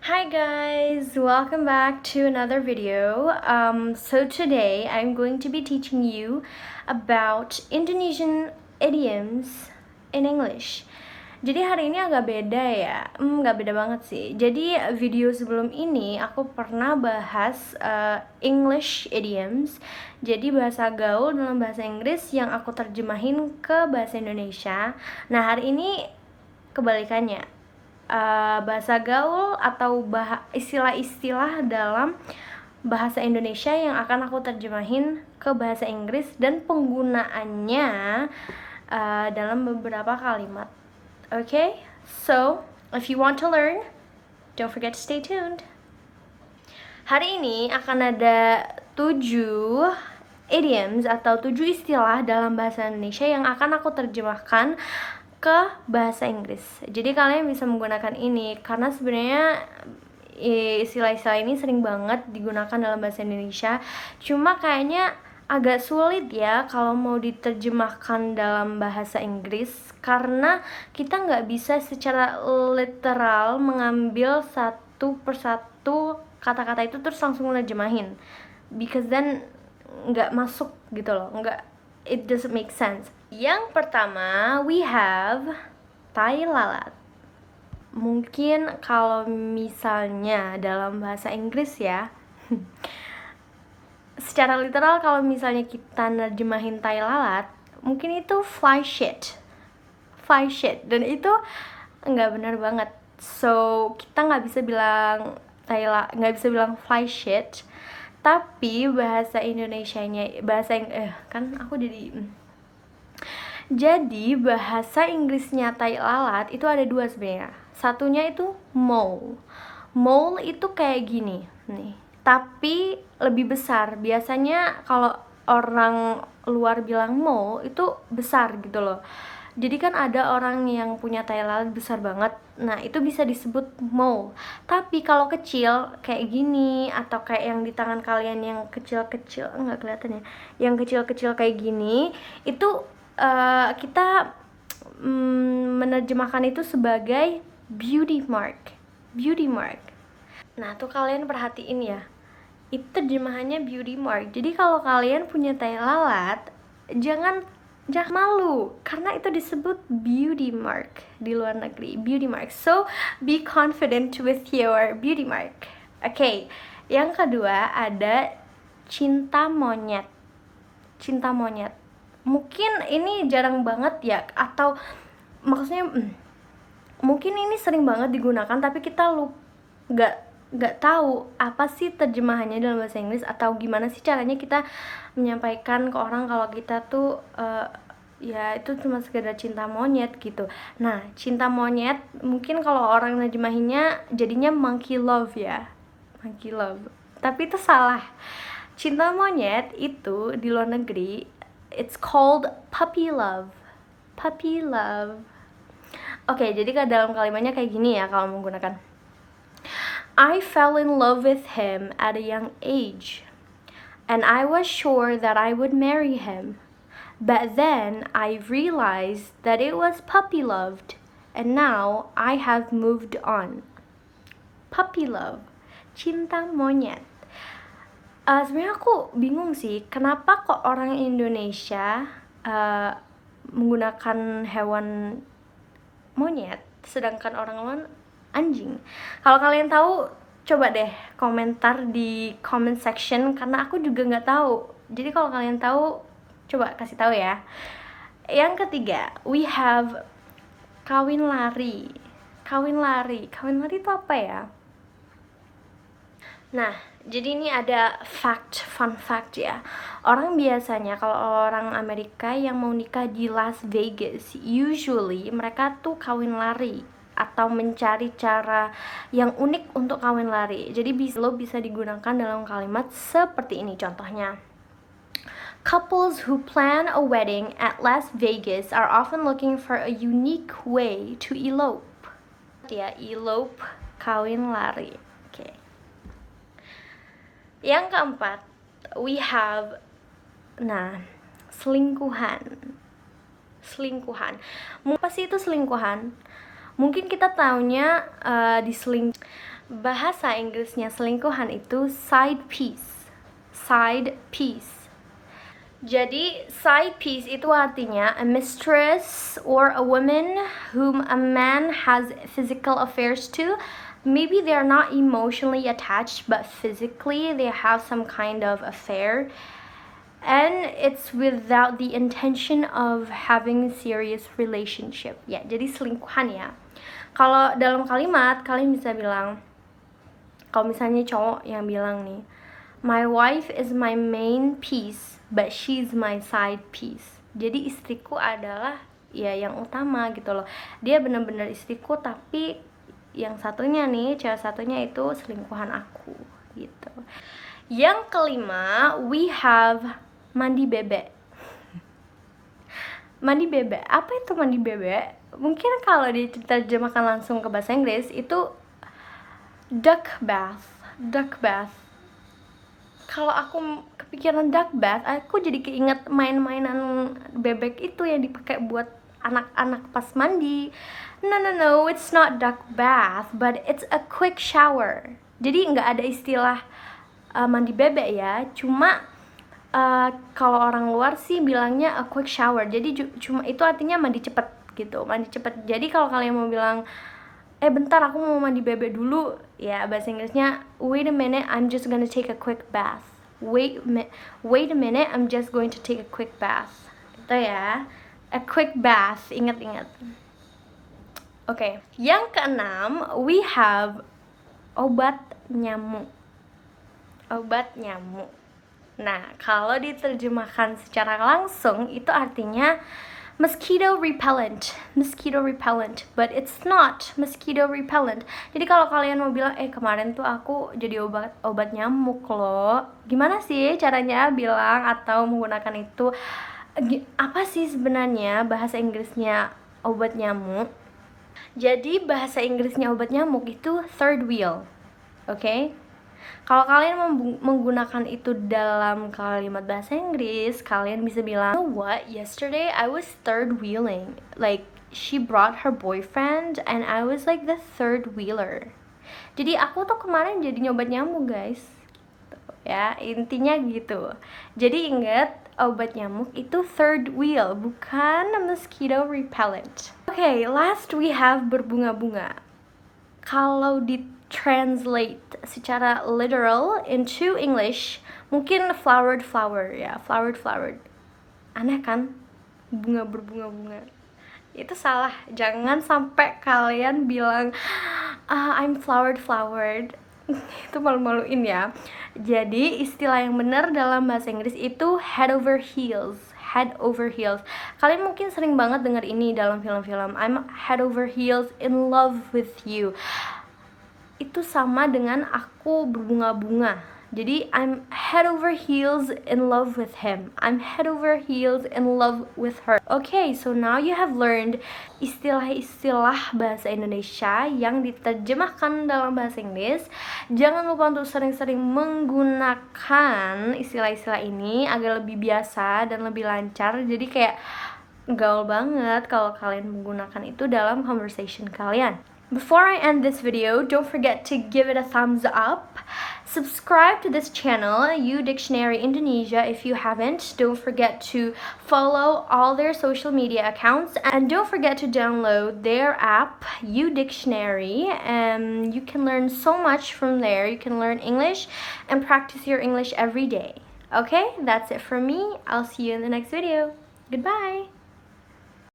Hi guys, welcome back to another video. So today I'm going to be teaching you about Indonesian idioms in English. Jadi hari ini agak beda ya, nggak beda banget sih. Jadi video sebelum ini aku pernah bahas English idioms. Jadi bahasa gaul dalam bahasa Inggris yang aku terjemahin ke bahasa Indonesia. Nah hari ini kebalikannya. Bahasa gaul atau istilah-istilah dalam bahasa Indonesia yang akan aku terjemahin ke bahasa Inggris dan penggunaannya dalam beberapa kalimat. Okay? So, if you want to learn, don't forget to stay tuned. Hari ini akan ada 7 idioms atau 7 istilah dalam bahasa Indonesia yang akan aku terjemahkan ke bahasa Inggris. Jadi kalian bisa menggunakan ini karena sebenarnya istilah-istilah ini sering banget digunakan dalam bahasa Indonesia. Cuma kayaknya agak sulit ya kalau mau diterjemahkan dalam bahasa Inggris karena kita nggak bisa secara literal mengambil satu persatu kata-kata itu terus langsung nerjemahin, because then nggak masuk gitu loh, it doesn't make sense. Yang pertama, we have tai lalat. Mungkin kalau misalnya dalam bahasa Inggris ya, secara literal kalau misalnya kita nerjemahin tai lalat, mungkin itu fly shit, dan itu nggak benar banget. So kita nggak bisa bilang nggak bisa bilang fly shit, tapi bahasa Indonesianya kan aku jadi bahasa Inggrisnya tai lalat itu ada dua sebenarnya. Satunya itu mole. Mole itu kayak gini nih, tapi lebih besar. Biasanya kalau orang luar bilang mole itu besar gitu loh. Jadi kan ada orang yang punya tai lalat besar banget. Nah, itu bisa disebut mole. Tapi kalau kecil kayak gini atau kayak yang di tangan kalian yang kecil-kecil, enggak kelihatan ya. Yang kecil-kecil kayak gini, itu kita menerjemahkan itu sebagai beauty mark. Nah, tuh kalian perhatiin ya, itu terjemahannya beauty mark. Jadi kalau kalian punya tai lalat, jangan malu karena itu disebut beauty mark di luar negeri, beauty mark. So be confident with your beauty mark. Okay, yang kedua ada cinta monyet. Mungkin ini jarang banget ya, atau maksudnya mungkin ini sering banget digunakan tapi kita nggak tahu apa sih terjemahannya dalam bahasa Inggris atau gimana sih caranya kita menyampaikan ke orang kalau kita tuh ya itu cuma sekedar cinta monyet gitu. Nah, cinta monyet mungkin kalau orang nerjemahinnya jadinya monkey love ya, tapi itu salah. Cinta monyet itu di luar negeri it's called puppy love. Oke, jadi ke dalam kalimatnya kayak gini ya kalau menggunakan I fell in love with him at a young age, and I was sure that I would marry him. But then I realized that it was puppy loved, and now I have moved on. Puppy love, cinta monyet. Sebenarnya aku bingung sih, kenapa kok orang Indonesia menggunakan hewan monyet, sedangkan orang lain anjing. Kalau kalian tahu, coba deh komentar di comment section, karena aku juga nggak tahu. Jadi kalau kalian tahu, coba kasih tahu ya. Yang ketiga, we have kawin lari. Kawin lari itu apa ya? Nah, jadi ini ada fun fact ya. Orang biasanya kalau orang Amerika yang mau nikah di Las Vegas, usually mereka tuh kawin lari atau mencari cara yang unik untuk kawin lari. Jadi lo bisa digunakan dalam kalimat seperti ini contohnya. Couples who plan a wedding at Las Vegas are often looking for a unique way to elope. Ya, elope, kawin lari. Oke. Yang keempat, we have selingkuhan. Apa sih itu selingkuhan? Mungkin kita taunya Bahasa Inggrisnya selingkuhan itu side piece. Side piece. Jadi side piece itu artinya a mistress or a woman whom a man has physical affairs to. Maybe they are not emotionally attached, but physically they have some kind of affair. And it's without the intention of having serious relationship. Ya, jadi selingkuhan ya. Kalau dalam kalimat, kalian bisa bilang, kalau misalnya cowok yang bilang nih, my wife is my main piece, but she's my side piece. Jadi istriku adalah ya yang utama gitu loh. Dia benar-benar istriku, tapi yang satunya nih, cewek satunya itu selingkuhan aku gitu. Yang kelima, we have mandi bebek. Mandi bebek, apa itu mandi bebek? Mungkin kalau diterjemahkan langsung ke bahasa Inggris itu duck bath. Duck bath. Kalau aku kepikiran duck bath, aku jadi keinget main-mainan bebek itu yang dipakai buat anak-anak pas mandi. No, it's not duck bath, but it's a quick shower. Jadi nggak ada istilah mandi bebek ya, cuma kalau orang luar sih bilangnya a quick shower. Jadi cuma itu artinya mandi cepet gitu, mandi cepet. Jadi kalau kalian mau bilang bentar aku mau mandi bebek dulu, ya bahasa Inggrisnya wait a minute, I'm just gonna take a quick bath. Wait a minute, I'm just going to take a quick bath. Gitu ya, a quick bath, ingat-ingat. Oke, yang keenam, we have obat nyamuk. Obat nyamuk. Nah, kalau diterjemahkan secara langsung itu artinya mosquito repellent, but it's not mosquito repellent. Jadi kalau kalian mau bilang, kemarin tuh aku jadi obat nyamuk loh, gimana sih caranya bilang atau menggunakan itu? Apa sih sebenarnya bahasa Inggrisnya obat nyamuk? Jadi bahasa Inggrisnya obat nyamuk itu third wheel, oke? Kalau kalian menggunakan itu dalam kalimat bahasa Inggris, kalian bisa bilang, you know what, yesterday I was third wheeling. Like, she brought her boyfriend and I was like the third wheeler. Jadi aku tuh kemarin jadi nyobat nyamuk guys. Ya, intinya gitu. Jadi ingat, obat nyamuk itu third wheel, bukan mosquito repellent. Okay, last we have berbunga-bunga. Kalau translate secara literal into English, mungkin flowered flower ya, flowered. Aneh kan? Bunga berbunga-bunga. Itu salah. Jangan sampai kalian bilang I'm flowered. Itu malu-maluin ya. Jadi istilah yang benar dalam bahasa Inggris itu head over heels. Kalian mungkin sering banget dengar ini dalam film-film. I'm head over heels in love with you. Itu sama dengan aku berbunga-bunga. Jadi I'm head over heels in love with him. I'm head over heels in love with her. Okay, so now you have learned istilah-istilah bahasa Indonesia yang diterjemahkan dalam bahasa Inggris. Jangan lupa untuk sering-sering menggunakan istilah-istilah ini agar lebih biasa dan lebih lancar. Jadi kayak gaul banget kalau kalian menggunakan itu dalam conversation kalian. Before I end this video, don't forget to give it a thumbs up. Subscribe to this channel, U Dictionary Indonesia, if you haven't. Don't forget to follow all their social media accounts. And don't forget to download their app, U Dictionary. And you can learn so much from there. You can learn English and practice your English every day. Okay, that's it from me. I'll see you in the next video. Goodbye.